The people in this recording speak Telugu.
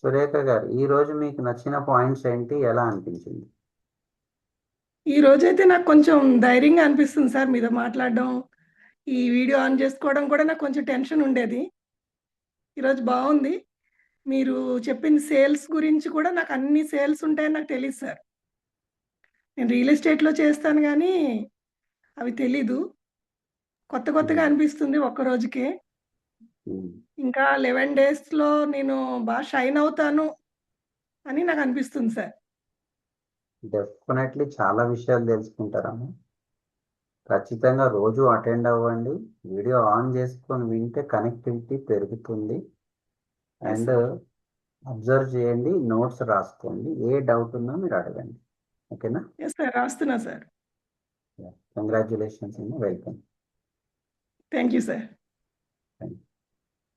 సురేఖ గారు, ఈ రోజు మీకు నచ్చిన పాయింట్స్ ఏంటి? ఎలా అనిపించింది? ఈ రోజైతే నాకు కొంచెం ధైర్యంగా అనిపిస్తుంది సార్ మీతో మాట్లాడడం. ఈ వీడియో ఆన్ చేసుకోవడం కూడా నాకు కొంచెం టెన్షన్ ఉండేది. ఈరోజు బాగుంది. మీరు చెప్పిన సేల్స్ గురించి కూడా నాకు అన్ని సేల్స్ ఉంటాయని నాకు తెలియదు సార్. నేను రియల్ ఎస్టేట్లో చేస్తాను కానీ అవి తెలీదు. కొత్త కొత్తగా ఉమ్, అనిపిస్తుంది ఒక్క రోజుకే. ఉమ్. ఇంకా 11 డేస్లో నేను బాగా షైన్ అవుతాను అని నాకు అనిపిస్తుంది సార్. డెఫినెట్లీ చాలా విషయాలు తెలుసుకుంటారమ్మా. ఖచ్చితంగా రోజు అటెండ్ అవ్వండి. వీడియో ఆన్ చేసుకొని వింటే కనెక్టివిటీ పెరుగుతుంది. Yes and sir. అబ్జర్వ్ చేయండి, నోట్స్ రాసుకోండి. ఏ డౌట్ ఉన్నా మీరు అడగండి. ఓకేనా? ఎస్ సార్, రాస్తున్నా సార్. కంగ్రాచులేషన్స్ అండి, వెల్కమ్. Thank you sir.